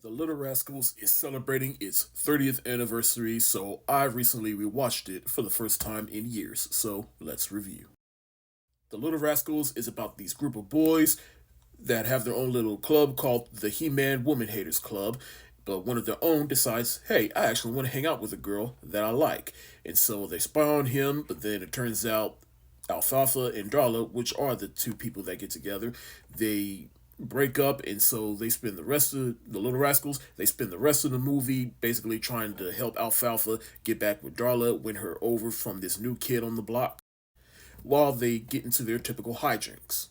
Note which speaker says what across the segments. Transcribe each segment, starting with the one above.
Speaker 1: The Little Rascals is celebrating its 30th anniversary, so I recently rewatched it for the first time in years, so let's review. The Little Rascals is about these group of boys that have their own little club called the He-Man Woman Haters Club, but one of their own decides, hey, I actually want to hang out with a girl that I like. And so they spy on him, but then it turns out Alfalfa and Darla, which are the two people that get together, they break up, and so they spend the rest of the Little Rascals. They spend the rest of the movie basically trying to help Alfalfa get back with Darla, win her over from this new kid on the block, while they get into their typical hijinks.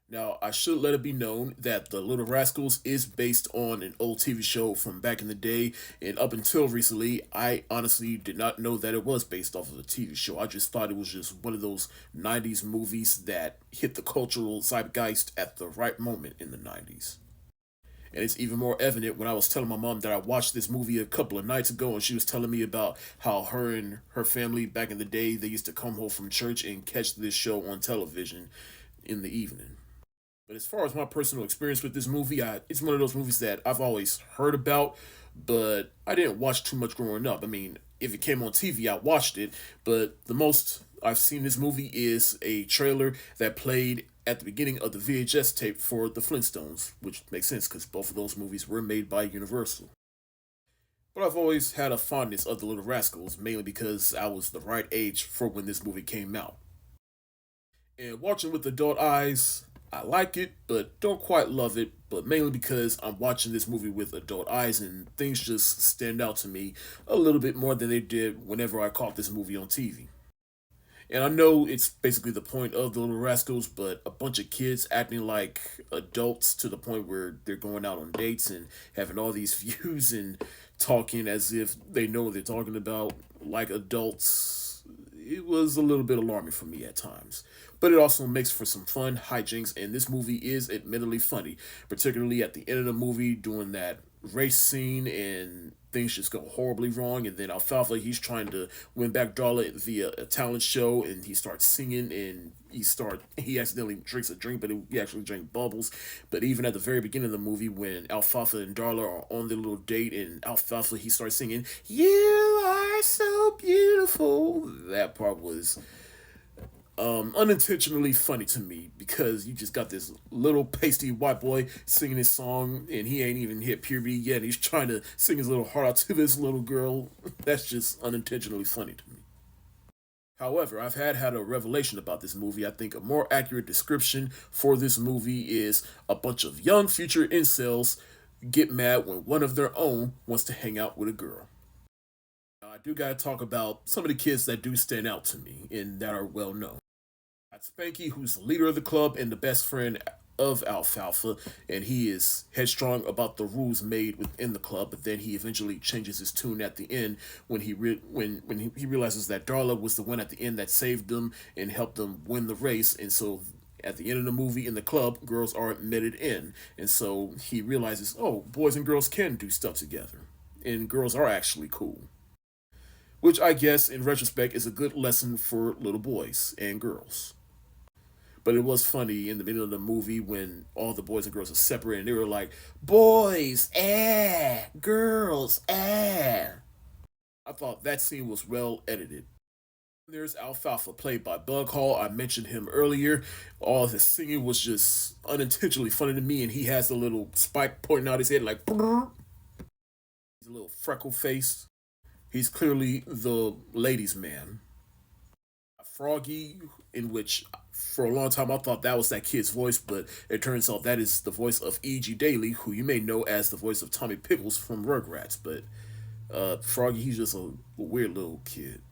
Speaker 1: Now, I should let it be known that The Little Rascals is based on an old TV show from back in the day, and up until recently, I honestly did not know that it was based off of a TV show. I just thought it was just one of those 90s movies that hit the cultural zeitgeist at the right moment in the 90s. And it's even more evident when I was telling my mom that I watched this movie a couple of nights ago, and she was telling me about how her and her family back in the day, they used to come home from church and catch this show on television in the evening. But as far as my personal experience with this movie, it's one of those movies that I've always heard about, but I didn't watch too much growing up. I mean, if it came on TV, I watched it, but the most I've seen this movie is a trailer that played at the beginning of the VHS tape for the Flintstones, which makes sense because both of those movies were made by Universal. But I've always had a fondness of the Little Rascals, mainly because I was the right age for when this movie came out. And watching with adult eyes, I like it, but don't quite love it, but mainly because I'm watching this movie with adult eyes and things just stand out to me a little bit more than they did whenever I caught this movie on TV. And I know it's basically the point of the Little Rascals, but a bunch of kids acting like adults to the point where they're going out on dates and having all these views and talking as if they know what they're talking about like adults, it was a little bit alarming for me at times. But it also makes for some fun hijinks, and this movie is admittedly funny, particularly at the end of the movie doing that race scene and things just go horribly wrong. And then Alfalfa, he's trying to win back Darla via a talent show, and he starts singing, and he accidentally drinks a drink, but he actually drank bubbles. But even at the very beginning of the movie, when Alfalfa and Darla are on their little date, and Alfalfa he starts singing, "You are so beautiful," that part was unintentionally funny to me because you just got this little pasty white boy singing his song and he ain't even hit puberty yet. He's trying to sing his little heart out to this little girl. That's just unintentionally funny to me. However, I've had a revelation about this movie. I think a more accurate description for this movie is a bunch of young future incels get mad when one of their own wants to hang out with a girl. Now, I do gotta talk about some of the kids that do stand out to me and that are well known. Got Spanky, who's the leader of the club and the best friend of Alfalfa, and he is headstrong about the rules made within the club. But then he eventually changes his tune at the end when he realizes that Darla was the one at the end that saved them and helped them win the race, and so. At the end of the movie in the club, girls are admitted in. And so he realizes, oh, boys and girls can do stuff together. And girls are actually cool. Which I guess, in retrospect, is a good lesson for little boys and girls. But it was funny in the middle of the movie when all the boys and girls are separate and they were like, boys, girls, I thought that scene was well edited. There's Alfalfa, played by Bug Hall. I mentioned him earlier. All of his singing was just unintentionally funny to me, and he has a little spike pointing out his head like, brrr. He's a little freckle faced. He's clearly the ladies' man. Froggy, in which for a long time I thought that was that kid's voice, but it turns out that is the voice of E.G. Daily, who you may know as the voice of Tommy Pickles from Rugrats. But Froggy, he's just a weird little kid.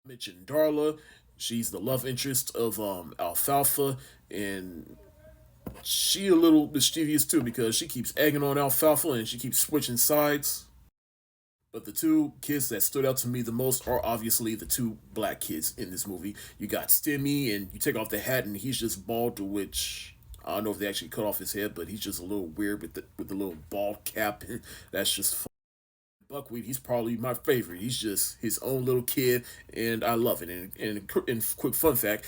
Speaker 1: I mentioned Darla. She's the love interest of Alfalfa, and she a little mischievous too because she keeps egging on Alfalfa and she keeps switching sides. But the two kids that stood out to me the most are obviously the two black kids in this movie. You got Stimmy, and you take off the hat, and he's just bald, to which I don't know if they actually cut off his head, but he's just a little weird with the little bald cap. That's just fun. Buckwheat, he's probably my favorite. He's just his own little kid, and I love it. And quick fun fact,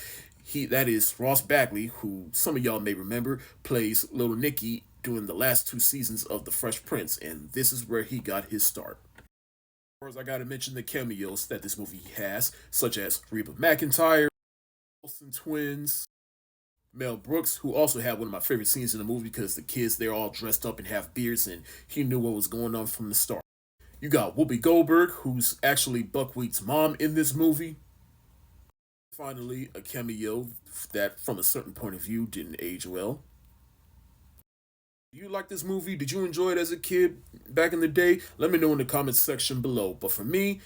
Speaker 1: that is Ross Bagley, who some of y'all may remember plays Little Nicky doing the last two seasons of The Fresh Prince, and this is where he got his start. Of course, I gotta mention the cameos that this movie has, such as Reba McEntire, Olsen twins, Mel Brooks, who also had one of my favorite scenes in the movie because the kids, they're all dressed up and have beards, and he knew what was going on from the start. You got Whoopi Goldberg, who's actually Buckwheat's mom in this movie. Finally, a cameo that, from a certain point of view, didn't age well. Do you like this movie? Did you enjoy it as a kid back in the day? Let me know in the comments section below. But for me,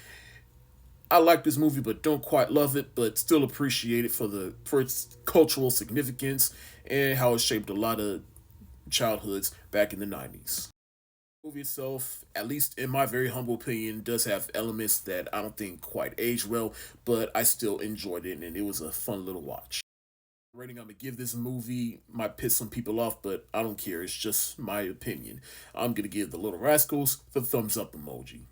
Speaker 1: I like this movie, but don't quite love it, but still appreciate it for its cultural significance and how it shaped a lot of childhoods back in the 90s. The movie itself, at least in my very humble opinion, does have elements that I don't think quite age well, but I still enjoyed it and it was a fun little watch. The rating I'm gonna give this movie might piss some people off, but I don't care. It's just my opinion. I'm gonna give The Little Rascals the thumbs up emoji.